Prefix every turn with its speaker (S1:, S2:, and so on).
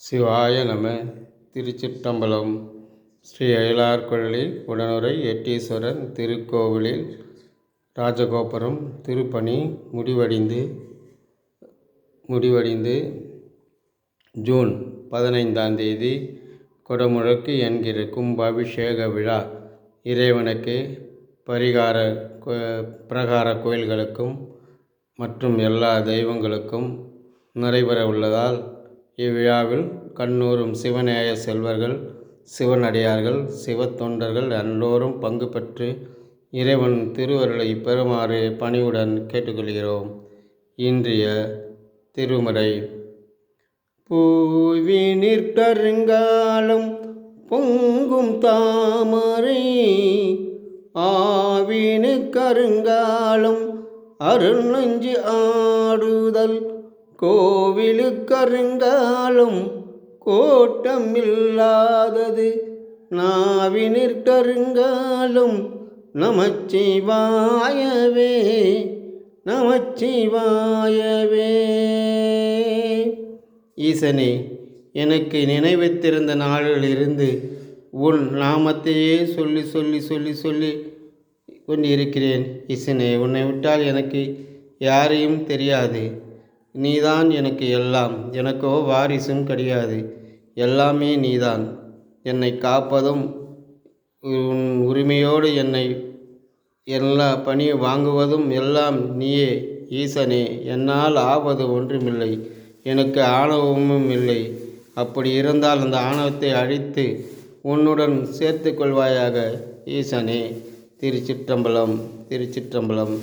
S1: சிவாய நம. திருச்சிற்றம்பலம். ஸ்ரீ அயலார்குழலி உடனுறை எட்டீஸ்வரர் திருக்கோவிலில் ராஜகோபுரம் திருப்பணி முடிவடைந்து ஜூன் 15 கொடமுழக்கு என்கிற கும்பாபிஷேக விழா இறைவனுக்கு பிரகார கோயில்களுக்கும் மற்றும் எல்லா தெய்வங்களுக்கும் நடைபெற உள்ளதால் இவ்விழாவில் கண்ணூரும் சிவநேய செல்வர்கள், சிவனடியார்கள், சிவத்தொண்டர்கள் எல்லோரும் பங்கு பெற்று இறைவன் திருவருளை பெறுமாறு பணிவுடன் கேட்டுக்கொள்கிறோம். இன்றைய திருமுறை. பூவினிற் கருங்காலம் பொங்கும் தாமரை, ஆவினு கருங்காலம் அருள் நெஞ்சு ஆடுதல், கோவிலு கருங்காலம் கோட்டம் இல்லாதது, நாவினிற் கருங்காலம் நமச்சிவாயவே நமச்சிவாயவே. ஈசனே, எனக்கு நினைவித்திருந்த நாளிலிருந்து உன் நாமத்தையே சொல்லி சொல்லி சொல்லி சொல்லி கொண்டிருக்கிறேன். ஈசனே, உன்னை விட்டால் எனக்கு யாரையும் தெரியாது. நீதான் எனக்கு எல்லாம். எனக்கோ வாரிசும் கிடையாது. எல்லாமே நீதான். என்னை காப்பதும் உன் உரிமையோடு என்னை எல்லா பணி வாங்குவதும் எல்லாம் நீயே. ஈசனே, என்னால் ஆவது ஒன்றுமில்லை. எனக்கு ஆணவமும் இல்லை. அப்படி இருந்தால் அந்த ஆணவத்தை அழித்து உன்னுடன் சேர்த்து கொள்வாயாக ஈசனே. திருச்சிற்றம்பலம் திருச்சிற்றம்பலம்.